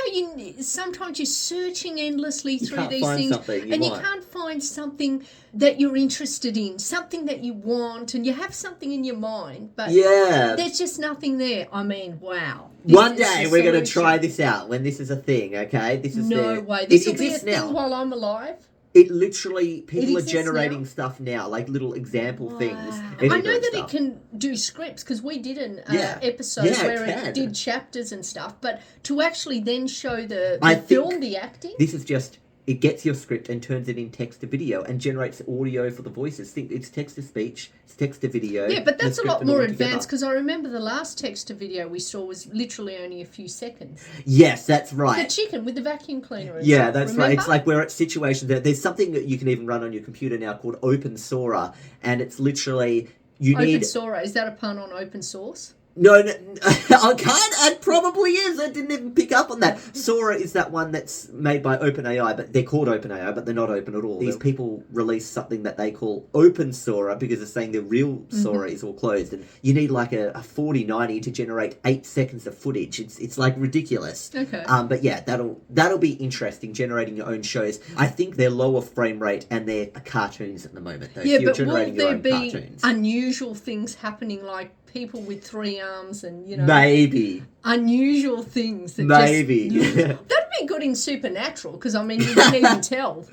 sometimes you're searching endlessly through can't these find things something and you you want. can't find something that you're interested in, something that you want, and you have something in your mind, but Yeah. there's just nothing there. I mean, wow. One This day is we're so going to try interesting. this out when this is a thing, okay? This is No way. This will be a exists thing now. while I'm alive. It literally, people are exists generating now? stuff now, like little example things. I know that stuff. it can do scripts because we did an Yeah. episode Yeah, it where it can. did chapters and stuff, but to actually then show the I film, think the acting. This is just, it gets your script and turns it in text to video and generates audio for the voices. Think it's text to speech, it's text to video. Yeah, but the that's a script lot and all more together. advanced because I remember the last text to video we saw was literally only a few seconds. Yes, that's The right. chicken with the vacuum cleaner. And Yeah, stuff, that's right. remember? It's like we're at situations that there's something that you can even run on your computer now called Open Sora, and it's literally you Open need. Sora. Is that a pun on open source? No, I can't. It probably is. I didn't even pick up on that. Sora is that one that's made by OpenAI, but they're called OpenAI, but they're not open at all. These people release something that they call Open Sora because they're saying the real Sora is all closed, and you need like a 4090 to generate 8 seconds of footage. It's like ridiculous. Okay. But yeah, that'll be interesting. Generating your own shows. I think they're lower frame rate and they're cartoons at the moment. Though. Yeah, So you're but will generating your there own be cartoons. unusual things happening, like people with 3 arms and, you know, Maybe. unusual things that Maybe. just that'd be good in Supernatural because I mean you wouldn't even tell.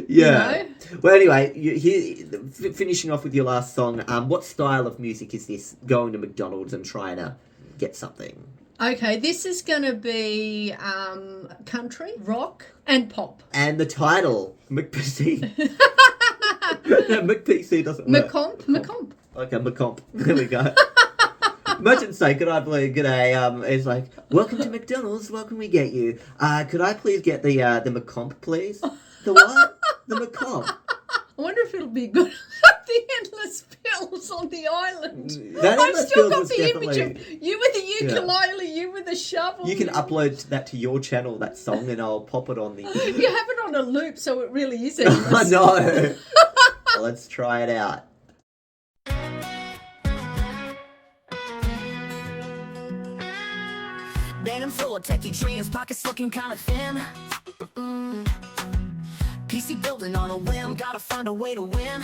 Yeah. You know? Well, anyway, finishing off with your last song, what style of music is this? Going to McDonald's and trying to get something. Okay, this is going to be country, rock, and pop. And the title, McPC. No, McPC doesn't work. McComp. Okay, McComp. There we go. Imagine saying, could I please get a, it's like, welcome to McDonald's, what can we get you? Could I please get the McComp, please? The what? The McComp. I wonder if it'll be good. The endless Phillips on the island. That I've Emma still Phillips got was the image definitely- of you with the ukulele, you with the shovel. You can upload that to your channel, that song, and I'll pop it on the... You have it on a loop, so it really is I endless. know. Well, let's try it out. Banning full of techie dreams, pockets looking kinda thin. PC building on a whim, gotta find a way to win.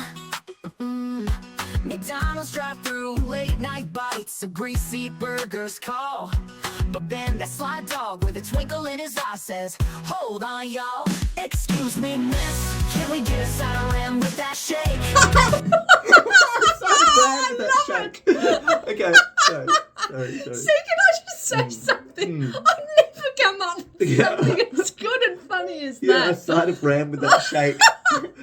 McDonald's drive-through, late night bites, a greasy burger's call. But then that sly dog with a twinkle in his eye says, hold on, y'all. Excuse me, miss, can we get a side of ram with that shake? Okay, sorry. See, can I just say something? I've never come up with something as good and funny as Yeah, a that. side of ram with that shake.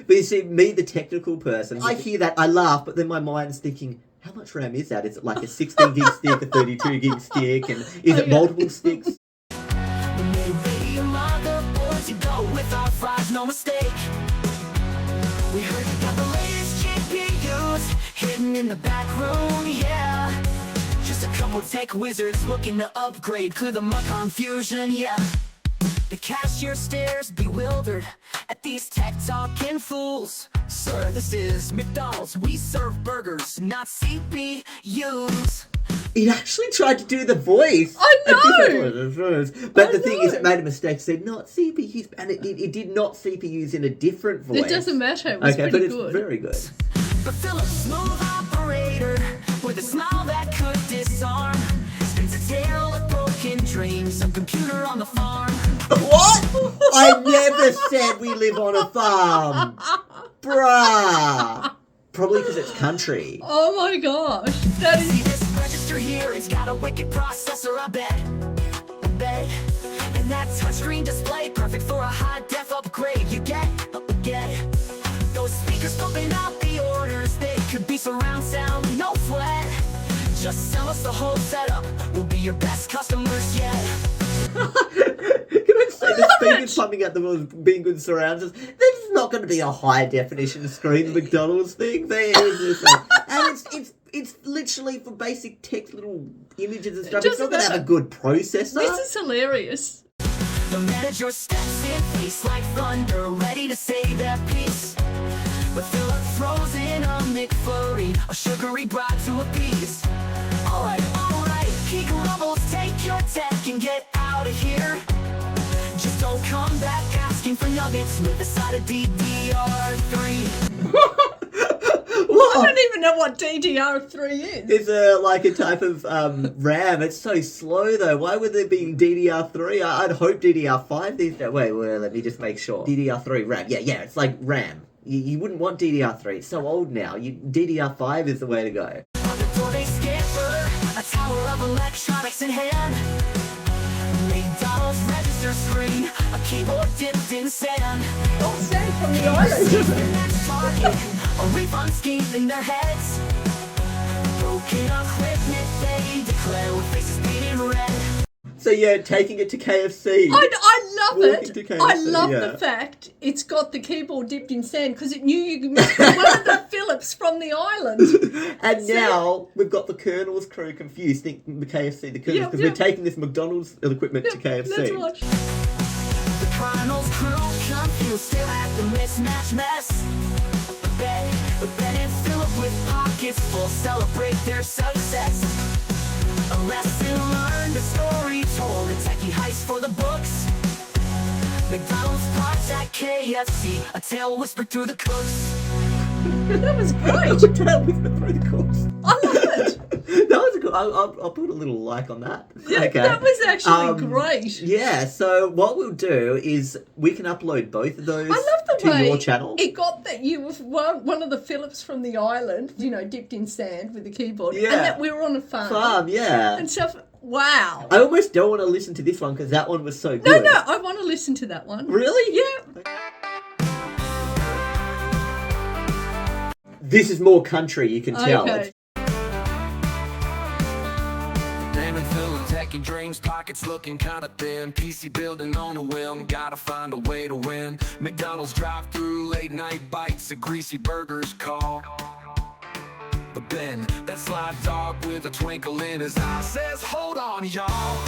But you see, me, the technical person, I hear that, I laugh, but then my mind's thinking, how much RAM is that? Is it like a 16 gig stick, a 32 gig stick, and is it multiple sticks? Maybe your motherboards, you go with our fries, no mistake. We heard you got the latest GPUs hidden in the back room, yeah. Just a couple tech wizards looking to upgrade, clear the McComp fusion, yeah. The cashier stares bewildered at these tech-talking fools. Sir, this is McDonald's. We serve burgers, not CPUs. It actually tried to do the voice. I know! But the thing is, it made a mistake, said not CPUs, and it did not CPUs in a different voice. It doesn't matter, it was okay, pretty but good. it's very good. But Philip, smooth operator, with a smile that could disarm, spins a tale of broken dreams, some computer on the farm. What? I never said we live on a farm. Bruh. Probably because it's country. Oh my gosh, that See is... this register here, it's got a wicked processor, I bet. And that touchscreen display, perfect for a high-def upgrade. You get those speakers pumping out the orders. They could be surround sound, no flat. Just sell us the whole setup, we'll be your best customers yet. Can I say the speakers pumping out the world being good surrounds us? There's not going to be a high definition screen McDonald's thing. There is, and it's literally for basic text, little images and stuff. It's not going to have a good processor. This is hilarious. The manager steps in, face like thunder, ready to say that piece. But Philip throws in a McFlurry, a sugary bride to appease. Alright, he grumbles, take your tech and get out of here. Just don't come back asking for nuggets with a side of DDR3. I don't even know what DDR3 is. It's like a type of RAM. It's so slow though. Why would there be DDR3? I'd hope DDR5 these days. Wait, let me just make sure. DDR3 RAM. Yeah, it's like RAM. You wouldn't want DDR3. It's so old now. DDR5 is the way to go. On the door they scamper, a tower of electronics in hand. McDonald's register screen, a keyboard dipped in sand. Don't send from the island. The next target, a refund scheme in their heads. Broken equipment they declare with faces painted red. So yeah, taking it to KFC. I love Walking it. to KFC, I love yeah. the fact it's got the keyboard dipped in sand because it knew you could make one of the Phillips from the island. And now we've got the Colonel's crew confused, think the KFC, the Colonel's, because we're taking this McDonald's equipment to KFC. Let's watch. The Colonel's crew confused, still at the mismatch mess. But Ben and Philip with pockets full celebrate their success. A lesson learned, a story told, a techie heist for the books. McDonald's parts at KFC, a tale whispered through the cooks. That was great. The tail whispered through the cooks. I love it. That was a good. I'll put a little like on that. Yeah, Okay. that was actually great. Yeah. So what we'll do is we can upload both of those I love the to way your channel. it got that you were one of the Phillips from the island, dipped in sand with the keyboard, Yeah. and that we were on a farm. Yeah. And stuff. Wow. I almost don't want to listen to this one because that one was so No, good. I want to listen to that one. Really? Yeah. This is more country, you can tell. Okay. Damn and filling techie dreams, pockets looking kinda thin. PC building on a whim, gotta find a way to win. McDonald's drive-through, late night bites, a greasy burger's call. But then, that sly dog with a twinkle in his eye says, hold on, y'all.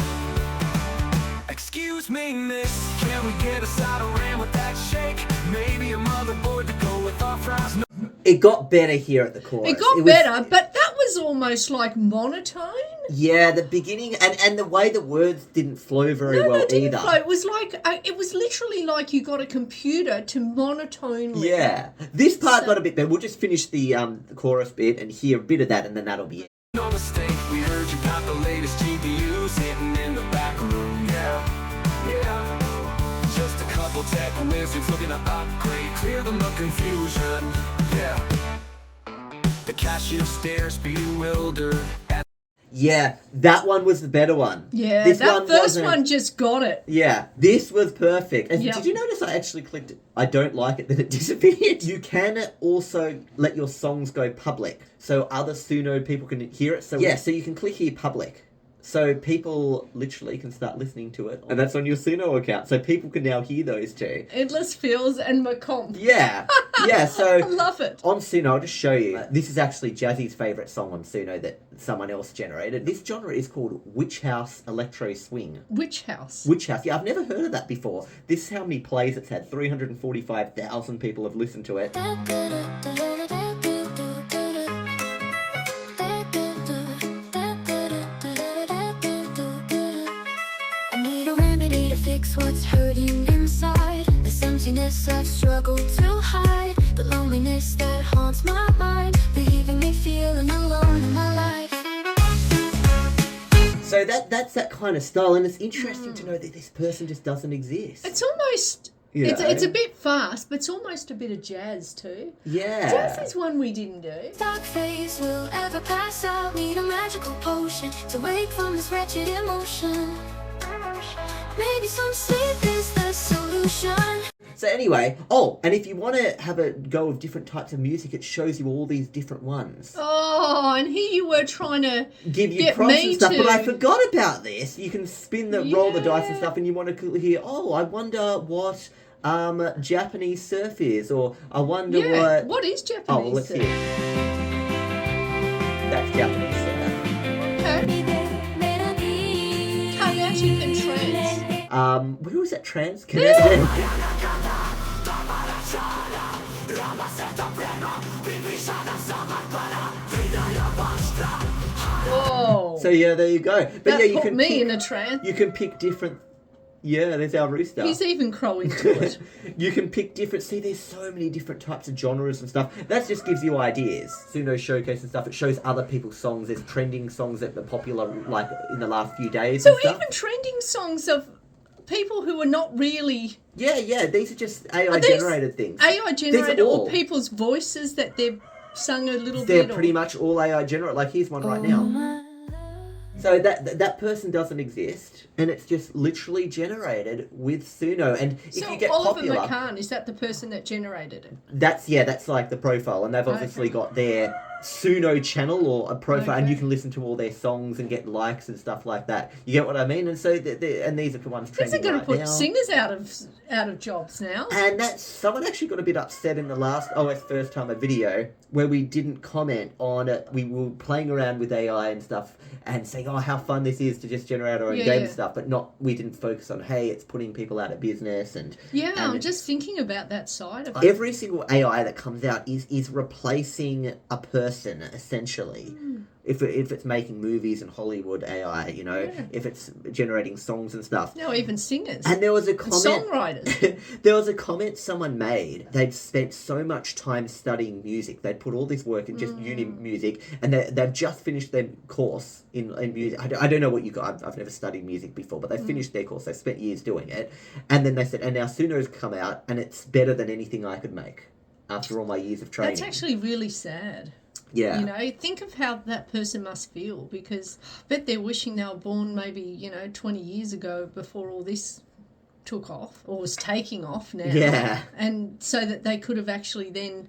Excuse me, miss, can we get a side of ram with that shake? Maybe a motherboard to go with our fries. No. It got better here at the chorus. It got better, but that was almost like monotone. Yeah, the beginning and the way the words didn't flow very No, well they didn't either. flow. It was like it was literally like you got a computer to monotonely. Yeah, this part So- got a bit better. We'll just finish the chorus bit and hear a bit of that, and then that'll be it. No mistake, we heard you got the latest GPUs hitting in the back room. Yeah. Just a couple tech wizards looking to upgrade, clear them of confusion. Yeah. The cashier stares bewildered. Yeah, that one was the better one. Yeah, This that first wasn't- one just got it. Yeah, this was perfect. And Yep. did you notice I actually clicked it? I don't like it that it disappeared. You can also let your songs go public, so other Suno people can hear it. So yeah, so you can click here public. So people literally can start listening to it. And that's on your Suno account. So people can now hear those too. Endless Fields and McComp. Yeah. Yeah, so I love it. on Suno, I'll just show you. This is actually Jazzy's favourite song on Suno that someone else generated. This genre is called Witch House Electro Swing. Witch House. Witch House. Yeah, I've never heard of that before. This is how many plays it's had. 345,000 people have listened to it. I need a remedy to fix what's hurting inside. This emptiness I've struggled to hide. The loneliness that haunts my mind, leaving me feeling alone in my life. So that's that kind of style, and it's interesting to know that this person just doesn't exist. It's almost. You It's know? a bit fast, but it's almost a bit of jazz too. Yeah. Jazz is one we didn't do. Dark phase will ever pass out. Need a magical potion to wake from this wretched emotion. Maybe some sleep is the solution. So anyway, oh, and if you want to have a go of different types of music, it shows you all these different ones. Oh, and here you were trying to Give you get prompts me and stuff, to. but I forgot about this. You can spin the roll the dice and Yeah. stuff, and you want to hear, oh, I wonder what Japanese surf is, or I wonder Yeah, what... what is Japanese? Oh, well, let's surf? hear. That's Japanese surf. Okay. Carnatic and trance. Where was that trance? Canadian. Whoa. So yeah, there you go. But that yeah, you put can me pick, in a trance. you can pick different. Yeah, there's our rooster. He's even crowing to it. You can pick different. See, there's so many different types of genres and stuff. That just gives you ideas. Suno Showcase and stuff. It shows other people's songs. There's trending songs that are popular, like in the last few days. So and stuff. even trending songs of people who are not really Yeah. These are just AI these generated things. AI generated all. or people's voices that they've sung a little They're bit. or- pretty much all AI generated. Like here's one right now. So that person doesn't exist, and it's just literally generated with Suno. And if So you get Oliver popular, McCann, is that the person that generated it? that's like the profile, and they've obviously Okay. got their Suno channel or a profile, and Okay. you can listen to all their songs and get likes and stuff like that. You get what I mean? And so and these are the ones These trending are going right to put now. singers out of jobs now. And that's someone actually got a bit upset in the last OSFirstTimer video where we didn't comment on it. We were playing around with AI and stuff and saying, oh, how fun this is to just generate our own Yeah, game yeah. and stuff, but we didn't focus on, hey, it's putting people out of business and Yeah, I'm and just thinking about that side of it. every single AI that comes out is replacing a person essentially. If it's making movies and Hollywood AI, you know, Yeah. if it's generating songs and stuff. No, even singers. And there was a and comment. songwriters. There was a comment someone made. They'd spent so much time studying music. They'd put all this work in just uni music, and they've just finished their course in music. I don't know what you got. I've never studied music before, but they finished their course. They spent years doing it, and then they said, and now Suno's come out, and it's better than anything I could make after all my years of training. That's actually really sad. yeah. You know, think of how that person must feel, because I bet they're wishing they were born maybe, 20 years ago before all this took off or was taking off now. Yeah. And so that they could have actually then,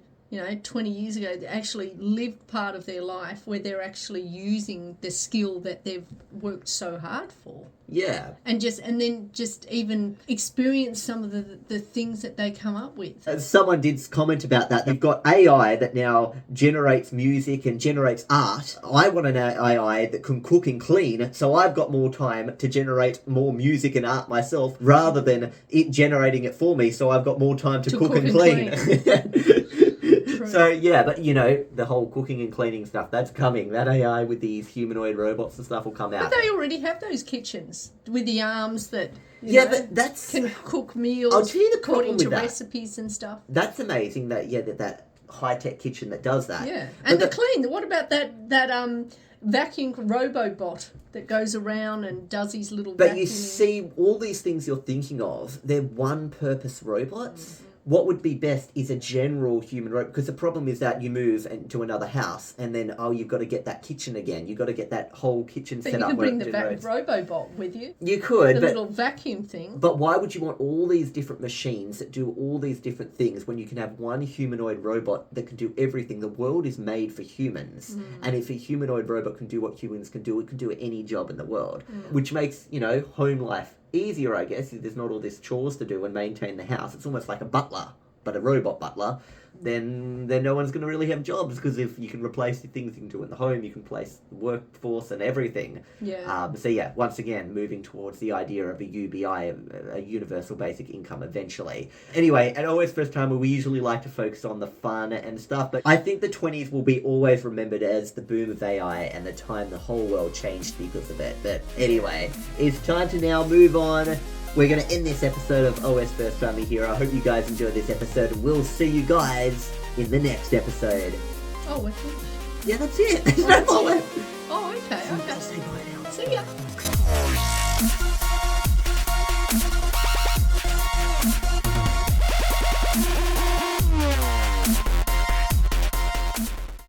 20 years ago, they actually lived part of their life where they're actually using the skill that they've worked so hard for. Yeah. And then even experience some of the things that they come up with. Someone did comment about that. They've got AI that now generates music and generates art. I want an AI that can cook and clean, so I've got more time to generate more music and art myself rather than it generating it for me, so I've got more time to cook and clean. So, yeah, but, the whole cooking and cleaning stuff, that's coming. That AI with these humanoid robots and stuff will come out. But they already have those kitchens with the arms that but that's can cook meals I'll tell you the according problem to with that. recipes and stuff. That's amazing that high-tech kitchen that does that. Yeah, But and clean. What about that vacuum robobot that goes around and does his little But vacuuming? you see, all these things you're thinking of, they're one-purpose robots. What would be best is a general human robot, because the problem is that you move into another house and then, you've got to get that kitchen again. You've got to get that whole kitchen But set you up. could where bring it the generates. robobot with you. You could, The but little vacuum thing. But why would you want all these different machines that do all these different things when you can have one humanoid robot that can do everything? The world is made for humans. And if a humanoid robot can do what humans can do, it can do any job in the world. Which makes, home life easier, I guess. If there's not all this chores to do and maintain the house. It's almost like a butler, but a robot butler. Then no one's going to really have jobs, because if you can replace the things you can do in the home, you can place the workforce and everything. Yeah. So yeah, once again, moving towards the idea of a UBI, a universal basic income eventually. Anyway, at OSFirstTimer, we usually like to focus on the fun and stuff, but I think the 20s will be always remembered as the boom of AI and the time the whole world changed because of it. But anyway, it's time to now move on. We're going to end this episode of OSFirstTimer here. I hope you guys enjoyed this episode, and we'll see you guys in the next episode. Oh, we're finished. Yeah, that's it. There's no more left. Oh, okay. Say bye now. See ya.